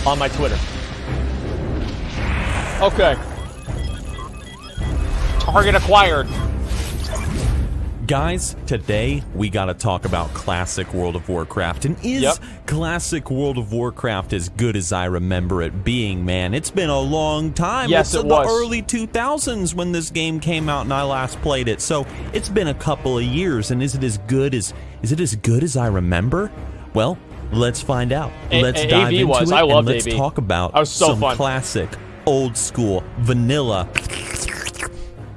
on my Twitter. Okay. Target acquired. Guys, today we gotta talk about classic World of Warcraft. And is classic World of Warcraft as good as I remember it being, man? It's been a long time. Yes, it's it was. the early 2000s when this game came out and I last played it. So it's been a couple of years, and is it as good as I remember? Well, let's find out. Let's dive into it, and let's talk about some classic, old school, vanilla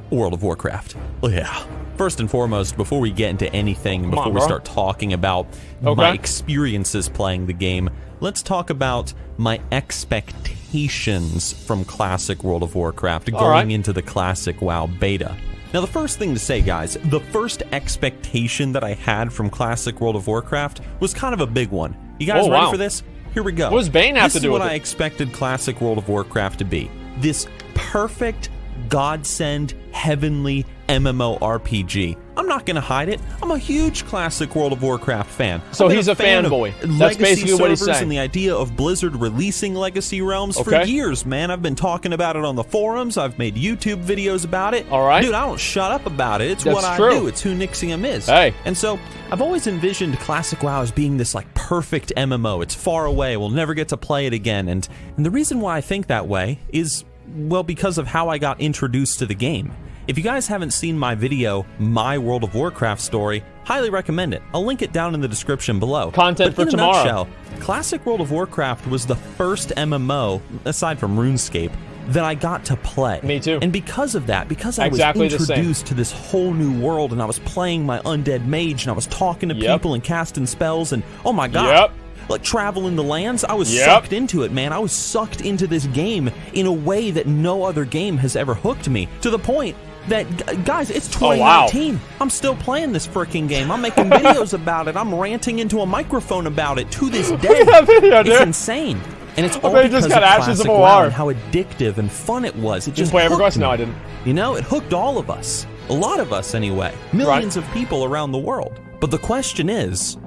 World of Warcraft. Oh yeah. First and foremost, before we get into anything, before we start talking about my experiences playing the game, let's talk about my expectations from classic World of Warcraft going into the classic WoW beta. Now, the first thing to say, guys, the first expectation that I had from classic World of Warcraft was kind of a big one. You guys ready for this? Here we go. What does Bane have to do with it? This is what I expected classic World of Warcraft to be. This perfect, godsend, heavenly MMORPG. I'm not going to hide it. I'm a huge classic World of Warcraft fan. So he's a fanboy. That's basically what he's saying. And the idea of Blizzard releasing Legacy Realms for years, man. I've been talking about it on the forums. I've made YouTube videos about it. Dude, I don't shut up about it. It's what I do. It's who Nixxiom is. And so I've always envisioned classic WoW as being this like perfect MMO. It's far away. We'll never get to play it again. And the reason why I think that way is, well, because of how I got introduced to the game. If you guys haven't seen my video, My World of Warcraft Story, highly recommend it. I'll link it down in the description below. Content for tomorrow. Nutshell, classic World of Warcraft was the first MMO, aside from RuneScape, that I got to play. Me too. And because of that, because I was introduced to this whole new world, and I was playing my undead mage, and I was talking to people and casting spells, and oh my god. Like traveling the lands, I was sucked into it, man. I was sucked into this game in a way that no other game has ever hooked me. To the point that, guys, it's 2019. I'm still playing this freaking game. I'm making videos about it. I'm ranting into a microphone about it to this day. It's insane. And it's all because of classic WoW and how addictive and fun it was. It just hooked me. No, I didn't. You know, it hooked all of us. A lot of us, anyway. Millions of people around the world. But the question is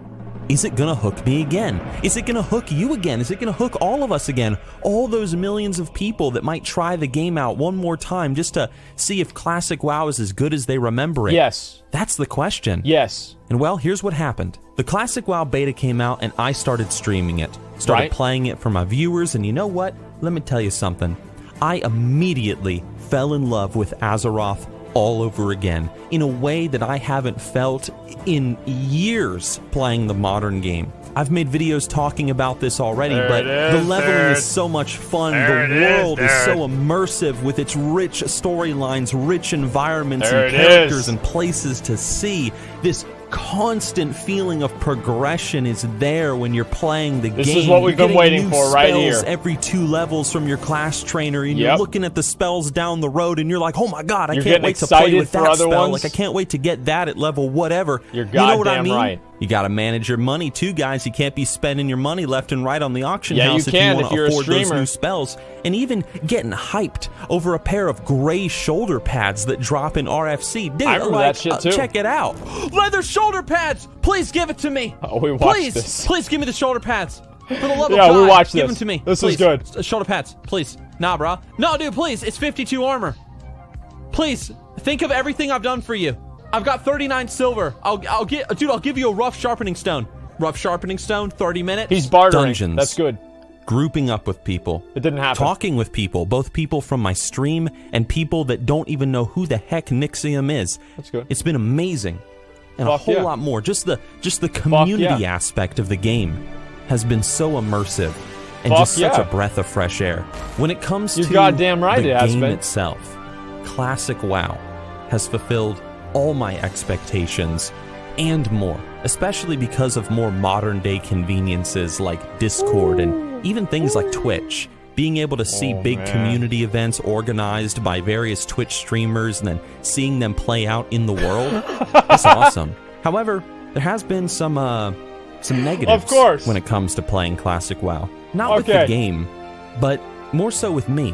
it going to hook me again? Is it going to hook you again? Is it going to hook all of us again? All those millions of people that might try the game out one more time just to see if classic WoW is as good as they remember it. Yes. That's the question. Yes. And well, here's what happened. The classic WoW beta came out and I started streaming it. Started playing it for my viewers, and you know what? Let me tell you something. I immediately fell in love with Azeroth all over again in a way that I haven't felt in years playing the modern game. I've made videos talking about this already, but the leveling is so much fun. The world is so immersive with its rich storylines, rich environments and characters and places to see. This constant feeling of progression is there when you're playing the game. This is what we've been waiting for right here. Every 2 levels from your class trainer, and you're looking at the spells down the road, and you're like, oh my god, I can't wait to play with that spell. Like, I can't wait to get that at level whatever. You're goddamn right. You got to manage your money too, guys. You can't be spending your money left and right on the auction house if you want to afford those new spells. And even getting hyped over a pair of gray shoulder pads that drop in RFC. Dude, I remember that shit too. Check it out. Leather shoulder pads! Please give it to me. Oh, we watched this. Please give me the shoulder pads. For the love of God, we watched this. Give them to me. This is good. Shoulder pads, please. Nah, bro. No, dude, please. It's 52 armor. Please, think of everything I've done for you. I've got 39 silver. I'll give you a rough sharpening stone. Rough sharpening stone, 30 minutes. He's bartering. Dungeons. That's good. Grouping up with people. It didn't happen. Talking with people, both people from my stream and people that don't even know who the heck Nixxiom is. That's good. It's been amazing. And a whole lot more. Just the community aspect of the game has been so immersive and just such a breath of fresh air. When it comes to the game itself, classic WoW has fulfilled all my expectations and more, especially because of more modern day conveniences like Discord and even things like Twitch. Being able to see big community events organized by various Twitch streamers and then seeing them play out in the world, that's awesome. However, there has been some negatives when it comes to playing classic WoW. Not with the game, but more so with me.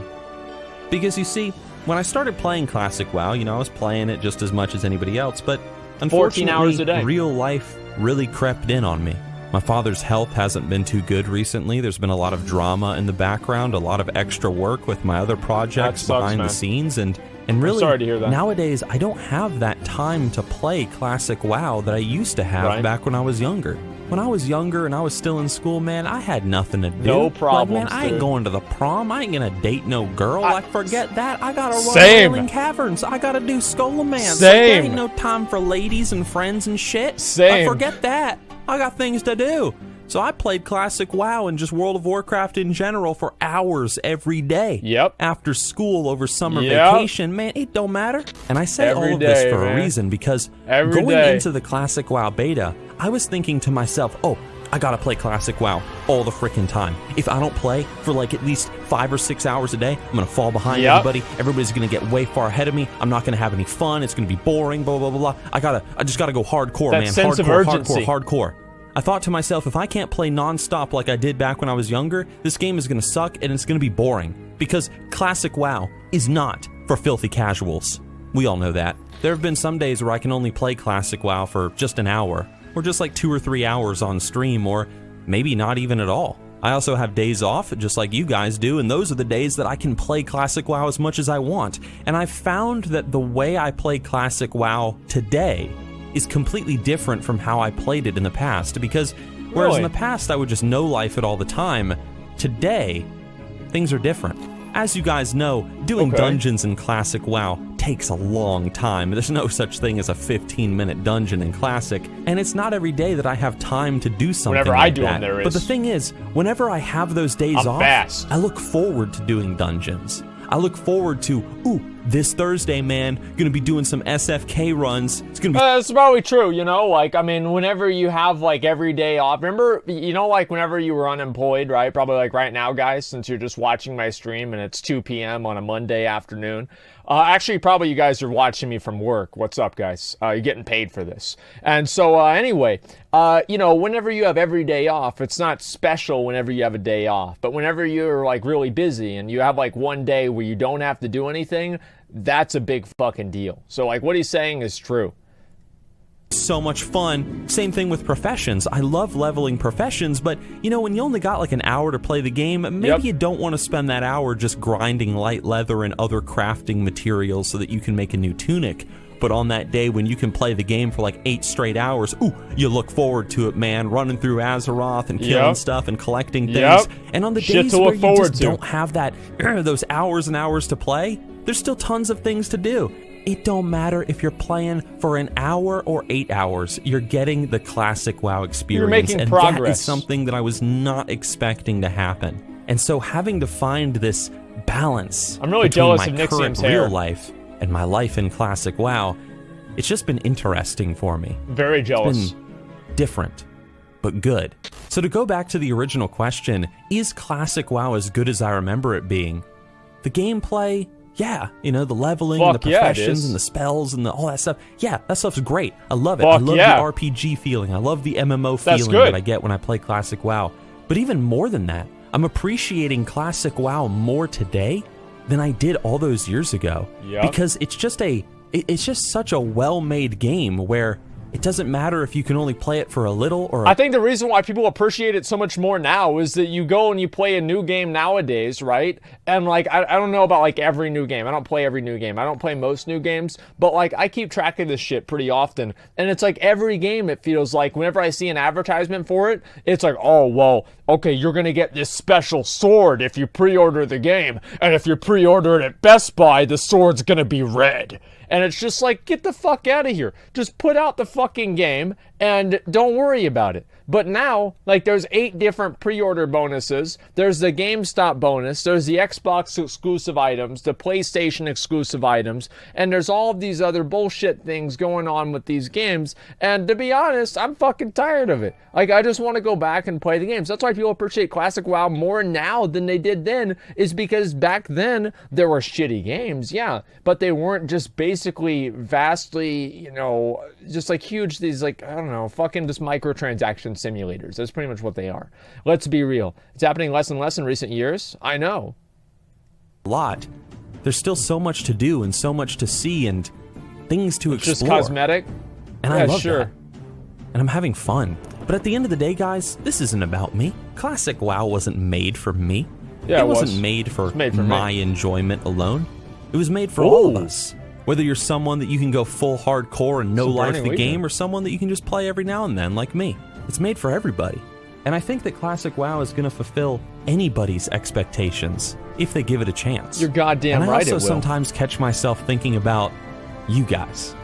Because you see, when I started playing classic WoW, I was playing it just as much as anybody else, but unfortunately, 14 hours a day. Real life really crept in on me. My father's health hasn't been too good recently. There's been a lot of drama in the background, a lot of extra work with my other projects behind the scenes, and really, sorry to hear that. Nowadays, I don't have that time to play classic WoW that I used to have back when I was younger. When I was younger and I was still in school, man, I had nothing to do. No problems, like, man, I ain't going to the prom. I ain't gonna date no girl. Forget that. I gotta run Wailing Caverns. I gotta do Skullomance. There ain't no time for ladies and friends and shit. Forget that. I got things to do. So I played classic WoW and just World of Warcraft in general for hours every day. After school, over summer vacation, man, it don't matter. And I say all of this for a reason, because going into the classic WoW beta, I was thinking to myself, oh, I gotta play classic WoW all the freaking time. If I don't play for like at least 5 or 6 hours a day, I'm gonna fall behind everybody. Everybody's gonna get way far ahead of me. I'm not gonna have any fun. It's gonna be boring, blah, blah, blah, blah. I just gotta go hardcore, man. Sense of urgency. Hardcore. I thought to myself, if I can't play non-stop like I did back when I was younger, this game is going to suck and it's going to be boring. Because classic WoW is not for filthy casuals. We all know that. There have been some days where I can only play classic WoW for just an hour, or just like 2 or 3 hours on stream, or maybe not even at all. I also have days off, just like you guys do, and those are the days that I can play classic WoW as much as I want. And I've found that the way I play classic WoW today is completely different from how I played it in the past, because whereas in the past I would just know life it all the time, today things are different. As you guys know, doing dungeons in classic WoW takes a long time. There's no such thing as a 15-minute dungeon in classic, and it's not every day that I have time to do something whenever like I do that. them, there is. But the thing is, whenever I have those days off, I look forward to doing dungeons. I look forward to, this Thursday, man, gonna be doing some SFK runs. It's gonna be. That's probably true, you know. Like, I mean, whenever you have like every day off, remember, you know, like whenever you were unemployed, right? Probably like right now, guys, since you're just watching my stream and it's 2 p.m. on a Monday afternoon. Actually, probably you guys are watching me from work. What's up, guys? You're getting paid for this. And so, anyway, you know, whenever you have every day off, it's not special whenever you have a day off. But whenever you're, like, really busy and you have, like, one day where you don't have to do anything, that's a big fucking deal. So, like, what he's saying is true. So much fun. Same thing with professions. I love leveling professions, but you know, when you only got like an hour to play the game, maybe you don't want to spend that hour just grinding light leather and other crafting materials so that you can make a new tunic. But on that day when you can play the game for like 8 straight hours, you look forward to it, man, running through Azeroth and killing stuff and collecting things. And on the days where you just don't have that those hours and hours to play, there's still tons of things to do. It don't matter if you're playing for an hour or 8 hours, you're getting the classic WoW experience. You're making progress. That is something that I was not expecting to happen. And so having to find this balance I'm really between jealous my of current Nixxiom's real hair. life and my life in classic WoW, it's just been interesting for me. Very jealous. It's been different, but good. So to go back to the original question, is classic WoW as good as I remember it being? The gameplay, yeah, you know, the leveling and the professions and the spells and all that stuff. Yeah, that stuff's great. I love it. I love the RPG feeling. I love the MMO feeling that I get when I play classic WoW. But even more than that, I'm appreciating classic WoW more today than I did all those years ago. Because it's just such a well-made game where it doesn't matter if you can only play it for a little or I think the reason why people appreciate it so much more now is that you go and you play a new game nowadays, right? And like, I don't know about like every new game. I don't play every new game. I don't play most new games, but like I keep track of this shit pretty often. And it's like every game, it feels like whenever I see an advertisement for it, it's like, oh, well, okay, you're going to get this special sword if you pre-order the game. And if you pre-order it at Best Buy, the sword's going to be red. And it's just like, get the fuck out of here. Just put out the fucking game and don't worry about it. But now, like, there's 8 different pre-order bonuses. There's the GameStop bonus. There's the Xbox exclusive items, the PlayStation exclusive items, and there's all of these other bullshit things going on with these games. And to be honest, I'm fucking tired of it. Like, I just want to go back and play the games. That's why people appreciate Classic WoW more now than they did then, is because back then, there were shitty games, yeah, but they weren't just basically vastly, you know, just like huge, these like, I don't know, fucking just microtransaction simulators. That's pretty much what they are. Let's be real. It's happening less and less in recent years. I know. A lot. There's still so much to do and so much to see and things to explore. Just cosmetic? And I love that. and I'm having fun. But at the end of the day, guys, this isn't about me. Classic WoW wasn't made for me. Yeah, it wasn't made for my enjoyment alone. It was made for all of us. Whether you're someone that you can go full hardcore and no-life the game, or someone that you can just play every now and then, like me. It's made for everybody. And I think that Classic WoW is going to fulfill anybody's expectations if they give it a chance. You're goddamn right it will. I also sometimes catch myself thinking about you guys.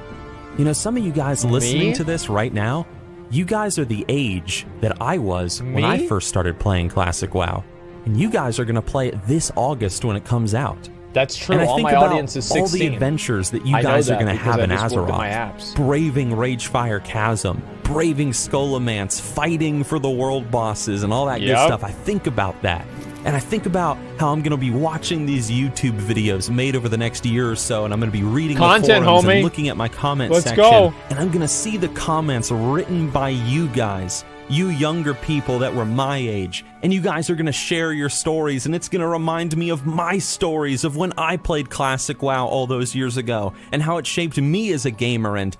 You know, some of you guys listening to this right now, you guys are the age that I was when I first started playing Classic WoW. And you guys are going to play it this August when it comes out. That's true. All my audience is 16. All the adventures that you guys are going to have in Azeroth. Braving Ragefire Chasm, braving Skullomance, fighting for the world bosses, and all that good stuff. I think about that. And I think about how I'm going to be watching these YouTube videos made over the next year or so, and I'm going to be reading the forums and looking at my comment section. And I'm going to see the comments written by you guys. You younger people that were my age, and you guys are going to share your stories, and it's going to remind me of my stories of when I played Classic WoW all those years ago, and how it shaped me as a gamer, and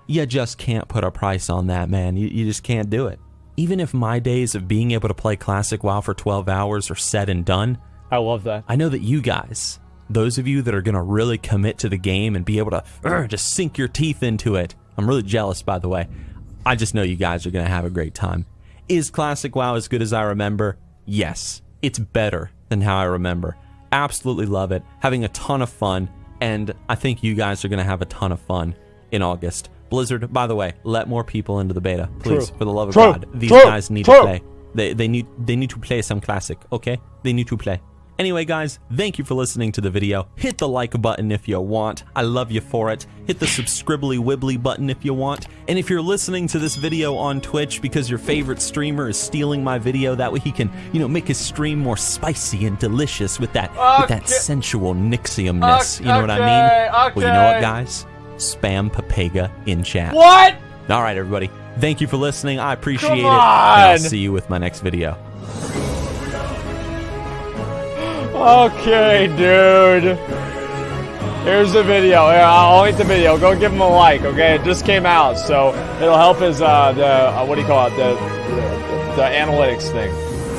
you just can't put a price on that, man. You just can't do it. Even if my days of being able to play Classic WoW for 12 hours are said and done, I love that. I know that you guys, those of you that are going to really commit to the game and be able to just sink your teeth into it, I'm really jealous, by the way. I just know you guys are going to have a great time. Is Classic WoW as good as I remember? Yes. It's better than how I remember. Absolutely love it. Having a ton of fun. And I think you guys are going to have a ton of fun in August. Blizzard, by the way, let more people into the beta. Please, for the love of God. These guys need to play. They need to play some Classic, okay? They need to play. Anyway, guys, thank you for listening to the video. Hit the like button if you want. I love you for it. Hit the subscribbly wibbly button if you want. And if you're listening to this video on Twitch because your favorite streamer is stealing my video, that way he can, you know, make his stream more spicy and delicious with that sensual Nixxiomness. You know what I mean? Well, you know what, guys? Spam Papega in chat. What? All right, everybody. Thank you for listening. I appreciate it. And I'll see you with my next video. Okay, dude. Here's the video. Here, I'll link the video. Go give him a like, okay? It just came out, so it'll help his what do you call it? The analytics thing.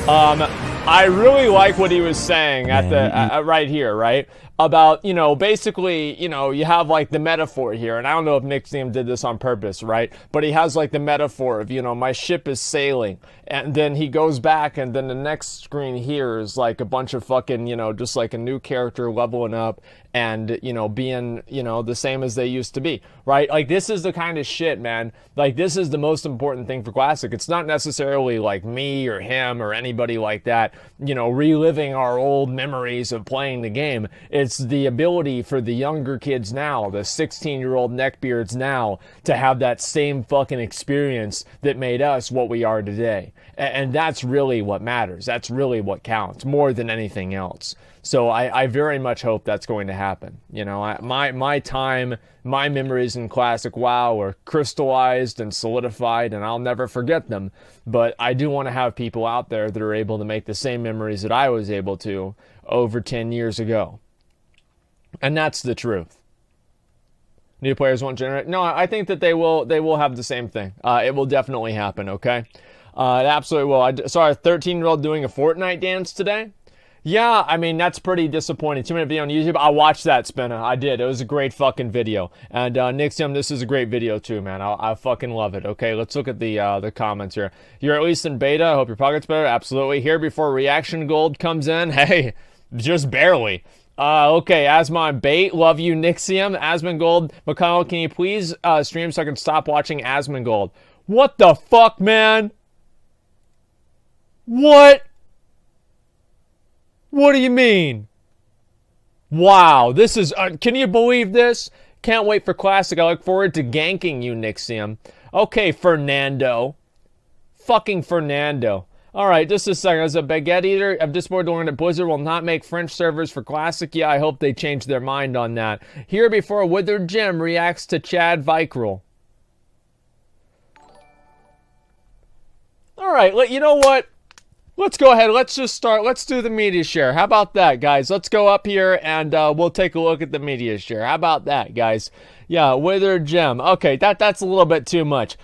I really like what he was saying at the right here, right? About, you know, basically, you know, you have like the metaphor here, and I don't know if Nixxiom did this on purpose, right? But he has like the metaphor of, you know, my ship is sailing, and then he goes back, and then the next screen here is like a bunch of fucking, you know, just like a new character leveling up and, you know, being, you know, the same as they used to be, right? Like, this is the kind of shit, man. Like, this is the most important thing for Classic. It's not necessarily like me or him or anybody like that, you know, reliving our old memories of playing the game. It's the ability for the younger kids now, the 16-year-old neckbeards now, to have that same fucking experience that made us what we are today. And that's really what matters. That's really what counts more than anything else. So I very much hope that's going to happen. You know, my time, my memories in Classic WoW are crystallized and solidified, and I'll never forget them. But I do want to have people out there that are able to make the same memories that I was able to over 10 years ago. And that's the truth. New players won't generate. No, I think that they will have the same thing. It will definitely happen, okay? It absolutely will. I saw a 13-year-old doing a Fortnite dance today. Yeah, I mean, that's pretty disappointing. 2-minute video on YouTube. I watched that, Spinna. I did. It was a great fucking video. And Nixxiom, this is a great video too, man. I fucking love it. Okay, let's look at the comments here. You're at least in beta. I hope your pocket's better. Absolutely. Here before reaction gold comes in. Hey, just barely. Okay, Asmon Bait, love you, Nixxiom. Asmongold, McConnell, can you please stream so I can stop watching Asmongold? What the fuck, man? What? What do you mean? Wow, this is... can you believe this? Can't wait for Classic. I look forward to ganking you, Nixxiom. Okay, Fernando. Fucking Fernando. Alright, just a second. As a baguette eater, I've just learned that Blizzard will not make French servers for Classic. Yeah, I hope they change their mind on that. Here before Withered Jim reacts to Chad Vickrell. Alright, you know what? Let's go ahead. Let's just start. Let's do the media share. How about that, guys? Let's go up here and we'll take a look at the media share. How about that, guys? Yeah, Withered Gem. Okay, that's a little bit too much.